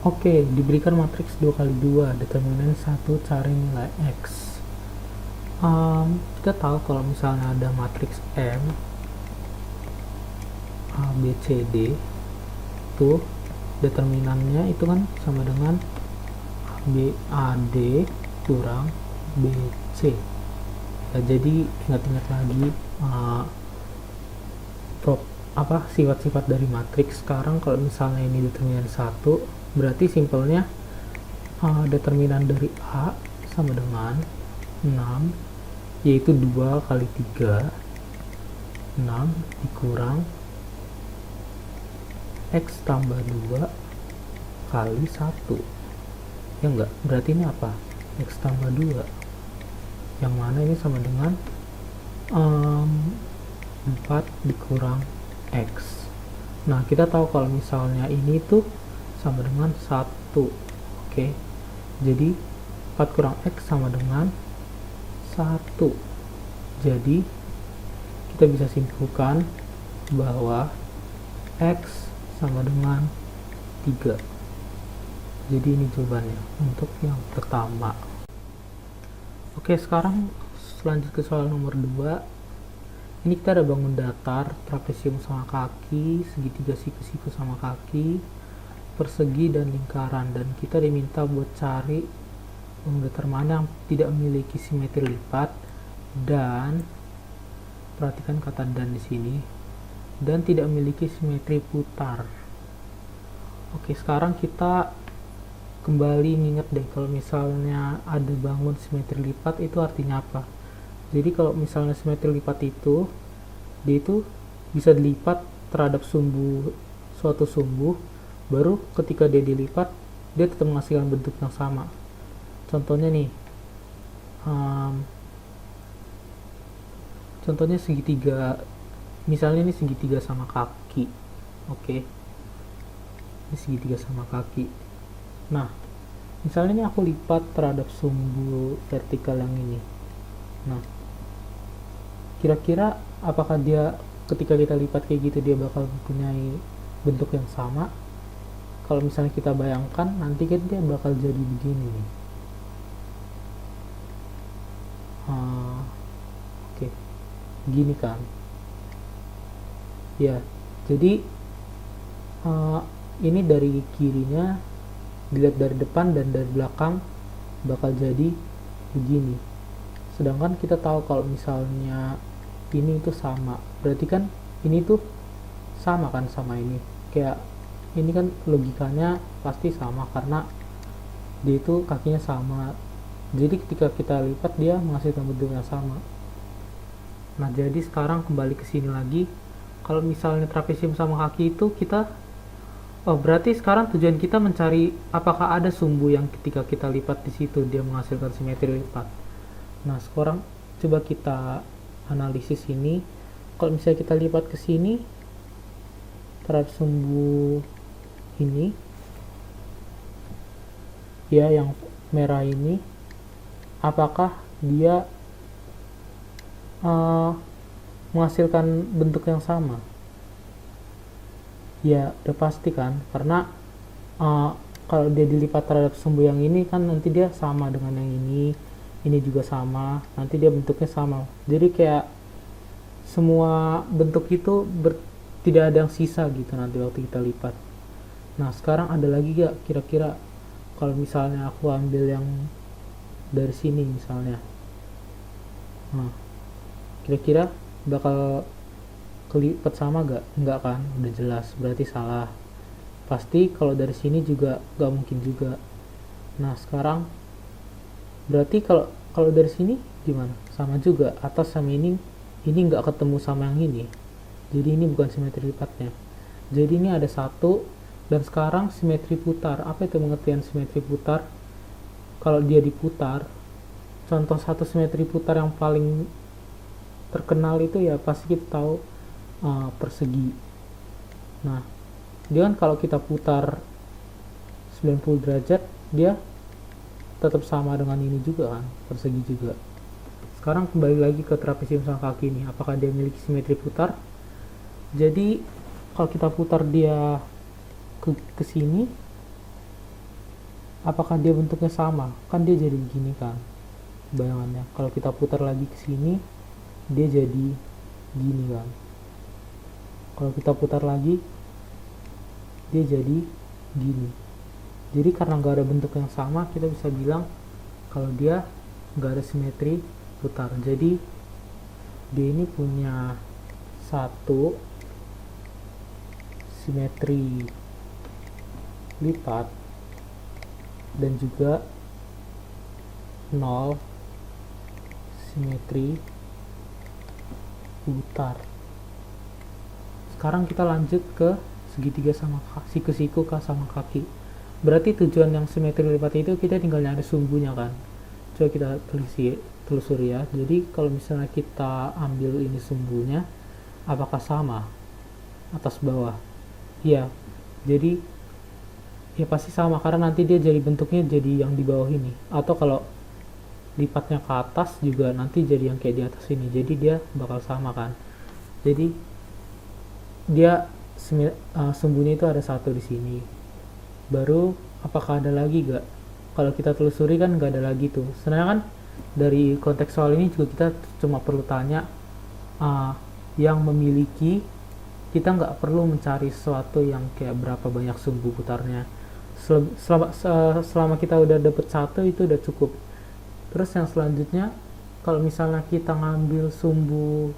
Oke, diberikan matriks 2 kali 2, determinan 1, cari nilai X. Kita tahu kalau misalnya ada matriks M, A, B, C, D, itu determinannya itu kan sama dengan B, A, D kurang B, C. Ya, jadi ingat-ingat lagi sifat-sifat dari matriks. Sekarang kalau misalnya ini determinan 1, berarti simpelnya determinan dari A sama dengan 6, yaitu 2 kali 3, 6 dikurang X tambah 2 kali 1. Ya enggak? Berarti ini apa? X tambah 2. Yang mana ini sama dengan 4 dikurang X. Nah, kita tahu kalau misalnya ini tuh sama dengan 1. Oke. Jadi 4 kurang X sama dengan 1. Jadi kita bisa simpulkan bahwa X sama dengan 3. Jadi ini jawabannya untuk yang pertama. Oke, sekarang lanjut ke soal nomor 2. Ini kita ada bangun datar, trapesium sama kaki, segitiga siku-siku sama kaki, persegi dan lingkaran, dan kita diminta buat cari bangun datar mana yang tidak memiliki simetri lipat, dan perhatikan kata dan di sini, dan tidak memiliki simetri putar. Oke, sekarang kita kembali ingat deh, kalau misalnya ada bangun simetri lipat itu artinya apa. Jadi kalau misalnya simetri lipat itu, dia itu bisa dilipat terhadap suatu sumbu, baru ketika dia dilipat, dia tetap menghasilkan bentuk yang sama. Contohnya nih, contohnya segitiga, misalnya ini segitiga sama kaki. Oke, ini segitiga sama kaki. Nah, misalnya ini aku lipat terhadap sumbu vertikal yang ini. Nah, kira-kira apakah dia ketika kita lipat kayak gitu dia bakal mempunyai bentuk yang sama? Kalau misalnya kita bayangkan nanti kan dia bakal jadi begini nih. Oke, gini kan? Ya, jadi ini dari kirinya dilihat dari depan dan dari belakang bakal jadi begini. Sedangkan kita tahu kalau misalnya ini itu sama, berarti kan ini tuh sama kan sama ini, kayak ini kan logikanya pasti sama karena dia itu kakinya sama, jadi ketika kita lipat dia menghasilkan bentuk yang sama. Nah, jadi sekarang kembali ke sini lagi, kalau misalnya trapesium sama kaki itu kita berarti sekarang tujuan kita mencari apakah ada sumbu yang ketika kita lipat di situ dia menghasilkan simetri lipat. Nah, sekarang coba kita analisis ini. Kalau misalnya kita lipat ke sini terhadap sumbu ini, ya yang merah ini, apakah dia menghasilkan bentuk yang sama? Ya, udah pasti kan, karena kalau dia dilipat terhadap sumbu yang ini kan nanti dia sama dengan yang ini juga sama, nanti dia bentuknya sama. Jadi kayak semua bentuk itu tidak ada yang sisa gitu nanti waktu kita lipat. Nah, sekarang ada lagi gak kira-kira kalau misalnya aku ambil yang dari sini misalnya, nah kira-kira bakal kelipat sama gak? Enggak kan, udah jelas, berarti salah. Pasti kalau dari sini juga gak mungkin juga. Nah, sekarang berarti kalau dari sini gimana? Sama juga, atas sama ini nggak ketemu sama yang ini, jadi ini bukan simetri lipatnya. Jadi ini ada satu, dan sekarang simetri putar. Apa itu pengertian simetri putar? Kalau dia diputar, contoh satu simetri putar yang paling terkenal itu ya pasti kita tahu persegi. Nah, dia kan kalau kita putar 90 derajat dia tetap sama dengan ini juga kan, persegi juga. Sekarang kembali lagi ke trapesium sama kaki ini, apakah dia memiliki simetri putar? Jadi kalau kita putar dia ke sini, apakah dia bentuknya sama? Kan dia jadi begini kan bayangannya. Kalau kita putar lagi ke sini, dia jadi gini kan. Kalau kita putar lagi, dia jadi gini. Jadi karena nggak ada bentuk yang sama, kita bisa bilang kalau dia nggak ada simetri putar. Jadi dia ini punya satu simetri lipat dan juga 0 simetri putar. Sekarang kita lanjut ke segitiga sama siku-siku sama kaki. Berarti tujuan yang simetri lipat itu kita tinggal nyari sumbunya kan. Coba kita telusuri ya. Jadi kalau misalnya kita ambil ini sumbunya, apakah sama atas bawah? Iya. Jadi ya pasti sama karena nanti dia jadi bentuknya jadi yang di bawah ini. Atau kalau lipatnya ke atas juga nanti jadi yang kayak di atas ini. Jadi dia bakal sama kan. Jadi dia sumbunya itu ada satu di sini. Baru apakah ada lagi gak? Kalau kita telusuri kan gak ada lagi tuh. Sebenarnya kan dari konteks soal ini juga kita cuma perlu tanya yang memiliki, kita nggak perlu mencari sesuatu yang kayak berapa banyak sumbu putarnya. Selama kita udah dapet satu itu udah cukup. Terus yang selanjutnya, kalau misalnya kita ngambil sumbu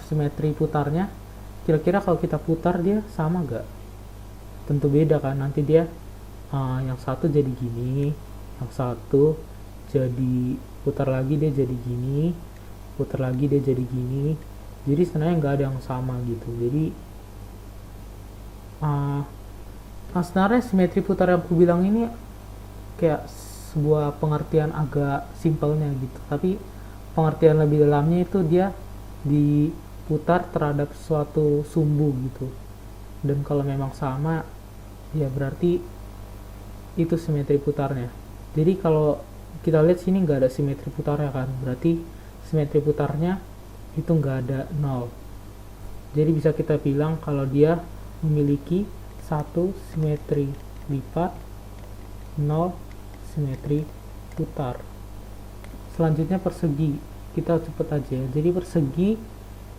simetri putarnya, kira-kira kalau kita putar dia sama gak? Tentu beda kan, nanti dia yang satu jadi gini, yang satu jadi putar lagi dia jadi gini, putar lagi dia jadi gini. Jadi sebenarnya nggak ada yang sama gitu. Jadi sebenarnya simetri putar yang aku bilang ini kayak sebuah pengertian agak simpelnya gitu, tapi pengertian lebih dalamnya itu dia diputar terhadap suatu sumbu gitu. Dan kalau memang sama, ya berarti itu simetri putarnya. Jadi kalau kita lihat sini nggak ada simetri putarnya kan, berarti simetri putarnya itu nggak ada 0. Jadi bisa kita bilang kalau dia memiliki satu simetri lipat, 0 simetri putar. Selanjutnya persegi, kita cepet aja. Jadi persegi,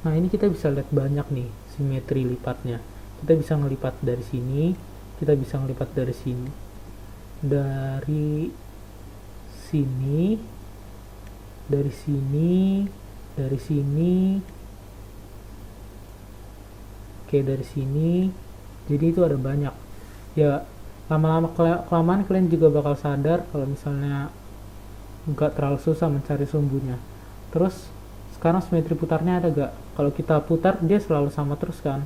nah ini kita bisa lihat banyak nih simetri lipatnya. Kita bisa ngelipat dari sini, kita bisa ngelipat dari sini, dari sini, dari sini, dari sini, oke dari sini. Jadi itu ada banyak ya. Lama-lama kelamaan kalian juga bakal sadar kalau misalnya nggak terlalu susah mencari sumbunya. Terus sekarang simetri putarnya ada gak? Kalau kita putar dia selalu sama terus kan.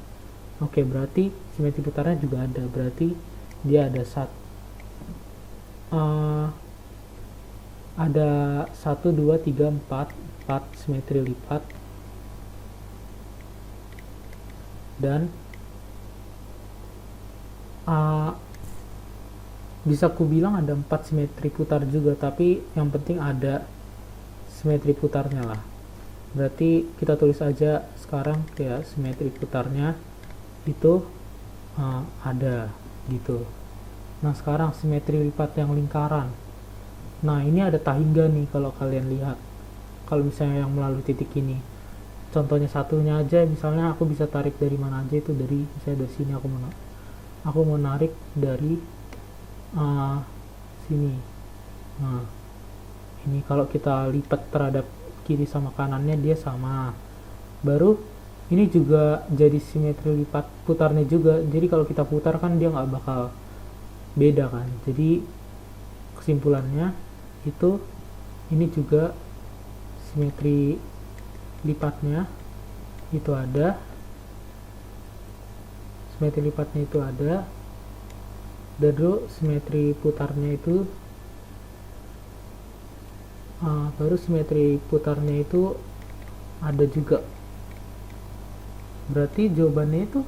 Oke, berarti simetri putarnya juga ada. Berarti dia ada ada 1, 2, 3, 4 simetri lipat, dan bisa ku bilang ada 4 simetri putar juga, tapi yang penting ada simetri putarnya lah. Berarti kita tulis aja sekarang ya simetri putarnya itu ada gitu. Nah sekarang simetri lipat yang lingkaran. Nah ini ada tahingga nih kalau kalian lihat. Kalau misalnya yang melalui titik ini, contohnya satunya aja, misalnya aku bisa tarik dari mana aja itu, dari misalnya dari sini aku mau narik dari sini. Nah ini kalau kita lipat terhadap kiri sama kanannya dia sama. Baru ini juga jadi simetri lipat putarnya juga. Jadi kalau kita putar kan dia nggak bakal beda kan. Jadi kesimpulannya itu ini juga simetri lipatnya itu ada, simetri lipatnya itu ada, dan simetri putarnya itu baru simetri putarnya itu ada juga. Berarti jawabannya itu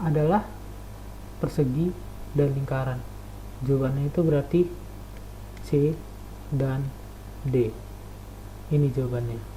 adalah persegi dan lingkaran. Jawabannya itu berarti C dan D. Ini jawabannya.